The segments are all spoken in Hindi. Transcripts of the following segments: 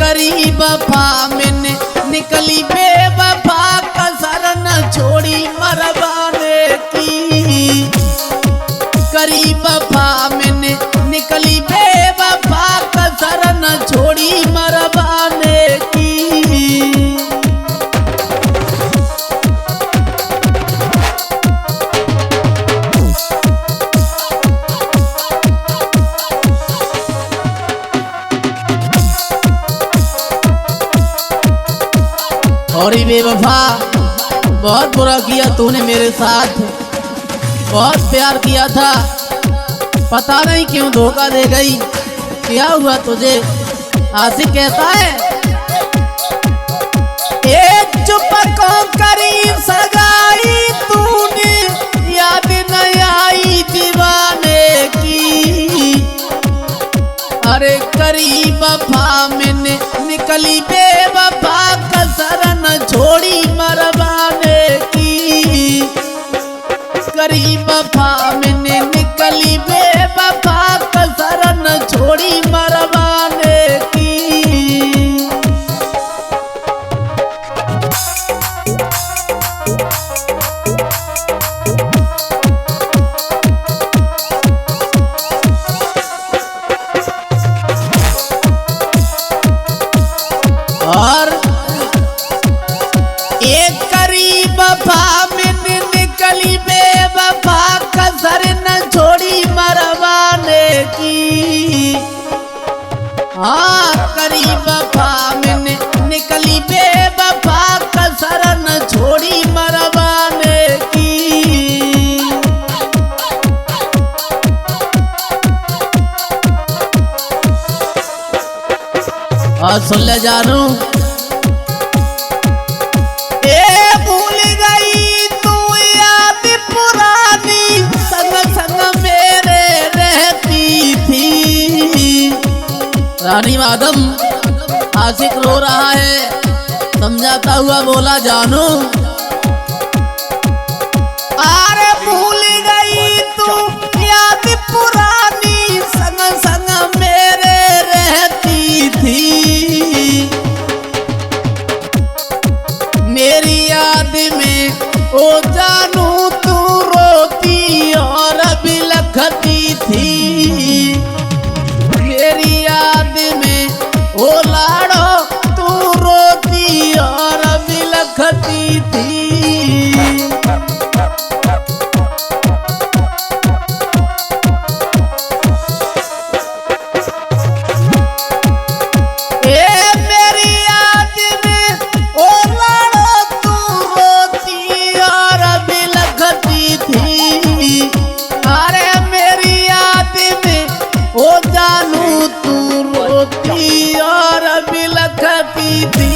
करी वफा मैंने निकली बेवफा कसर न छोड़ी मरवाने की। करी वफा मैंने निकली बेवफा कसर न छोड़ी मरवाने की। और ही बेवफा बहुत बुरा किया तूने मेरे साथ, बहुत प्यार किया था, पता नहीं क्यों धोखा दे गई। क्या हुआ तुझे? आशिक कहता है एक चुप को करी सगाई तूने याद न आई दीवाने की। अरे करी वफा मैंने निकली बेवफा कसर न छोड़ी मरवाने की। करी वफा मैंने निकली बेवफा कसर न छोड़ी मरवाने की। और एक करी वफा मैंने निकली बेवफा कसर न छोड़ी मरवाने की। हाँ करी वफा मैंने निकली बेवफा कसर न छोड़ी मरवाने की। और सुन ले जानू भूल गई तू याद पुरानी संग संग मेरे रहती थी। रानी माधम आशिक रो रहा है, समझाता हुआ बोला जानू अरे भूल गई तू याद पुरानी संग संग मेरे रहती थी। मेरी याद में ओ जानू तू रोती और बिलखती थी। मेरी याद में ओ लाड़ो तू रोती और बिलखती थी। और बिलखती थी।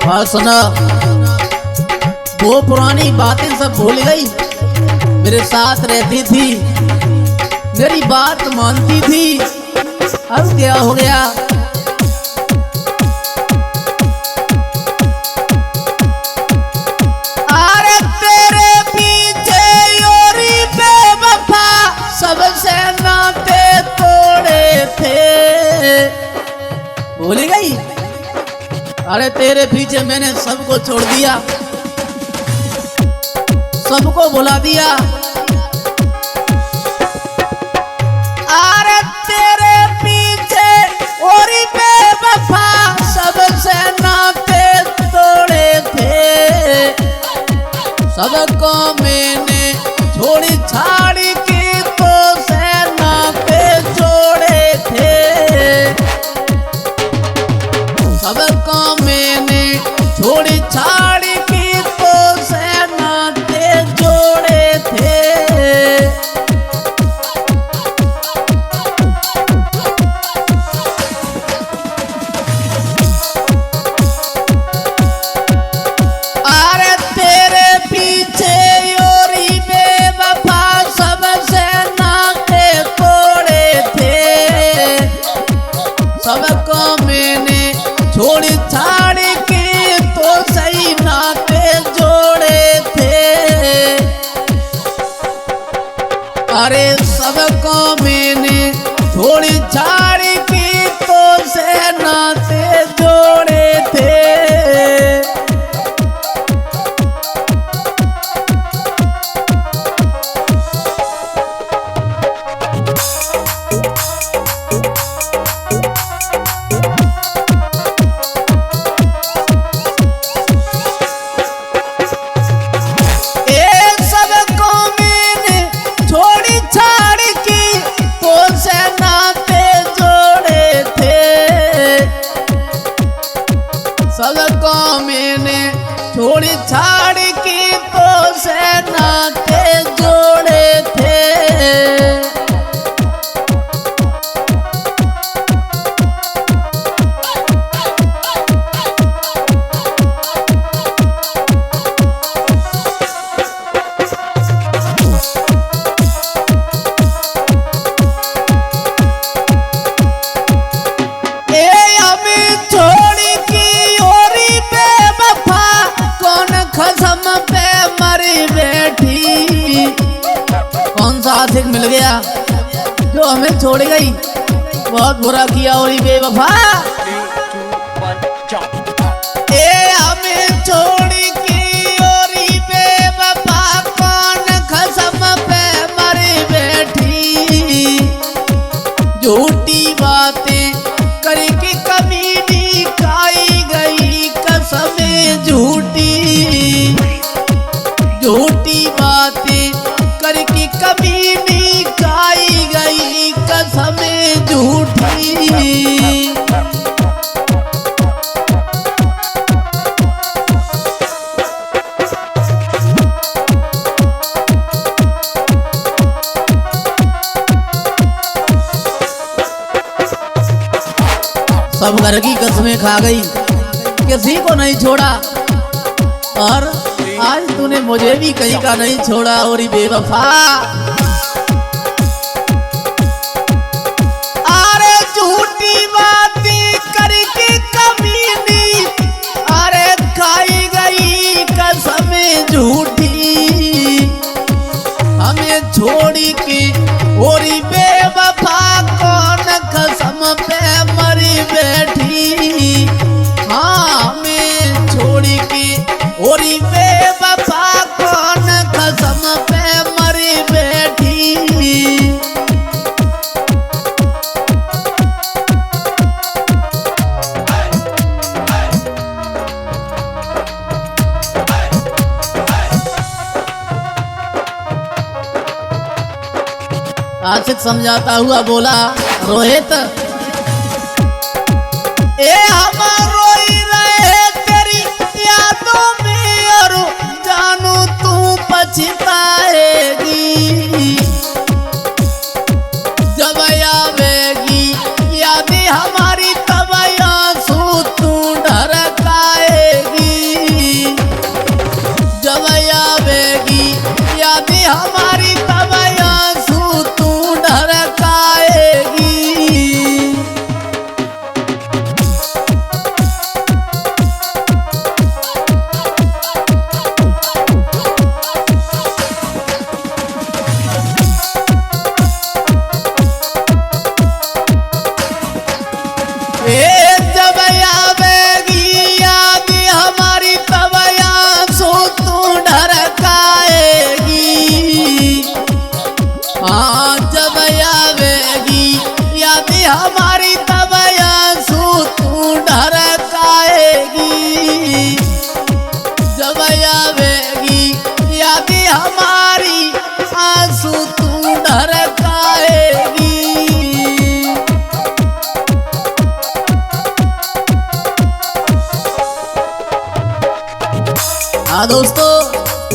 और सुना वो पुरानी बातें सब भूल गई। मेरे साथ रहती थी, मेरी बात मानती थी। अब क्या हो गया? अरे तेरे पीछे योरी बेवफा सबसे नाते तोड़े थे। भूल गई? अरे तेरे पीछे मैंने सबको छोड़ दिया, सबको भुला दिया। अरे तेरे पीछे और बेवफा सबसे नाते तोड़े थे। सबको मैंने छोड़ी छाड़ी की तो से नाते जोड़े थे। सबको मैंने छोड़ी छाड़ी की तो से नाते जोड़े थे। अरे तेरे पीछे छोड़ी छाड़ के तो से नाते जोड़े थे। कौन सा आशिक मिल गया जो हमें छोड़ गई, बहुत बुरा किया और बेवफा। हमें छोड़ की और बेवफा कौन कसम पे मरी बैठी। झूठी बातें करके कमीनी खाई गई कसम झूठी। झूठी बातें करके कभी नहीं खाई गई कसम झूठी। सब घर की कसमें खा गई, किसी को नहीं छोड़ा, और आज तूने मुझे भी कहीं का नहीं छोड़ा और बेवफा। अरे झूठी बातें करके कभी नहीं, अरे खाई गई कसम झूठी। हमें छोड़ी के और बेवफा कौन कसम पे मरी बैठी। हाँ हमें छोड़ी के और बेवफा कौन कसम पे मरी बैठी। आशिक समझाता हुआ बोला, रोहित हम रोई रहे तेरी यादों में और जानू तू पछताएगी। जब आवेगी यादें हमारी तब आंसू तू ढरकाएगी। जब आवेगी यादें हमारी तब आंसू तू ढरकाएगी। जब आवेगी याद हमारी तब आंसू तू ढरकाएगी। हाँ जब आवेगी याद हमारी तब आंसू तू ढरकाएगी। जब आवेगी याद हमारी आंसू तू ढरकाएगी। हाँ दोस्तों,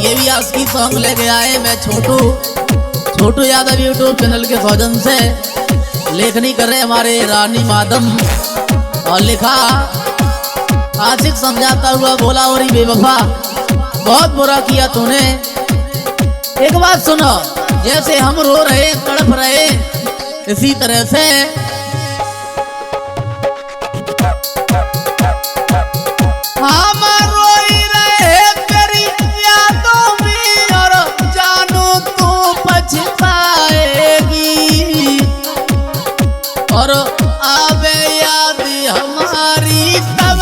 ये भी आज की सॉन्ग लेके आए मैं छोटू यादव यूट्यूब चैनल के सौजन से। लेखनी कर रहे हमारे रानी माधम, और लिखा आशिक समझाता हुआ बोला, और बेवफा बहुत बुरा किया तूने। एक बात सुनो, जैसे हम रो रहे तड़प रहे इसी तरह से हम रोई रहे तेरी यादों में और जानू तू पछताएगी। और आवे याद हमारी तब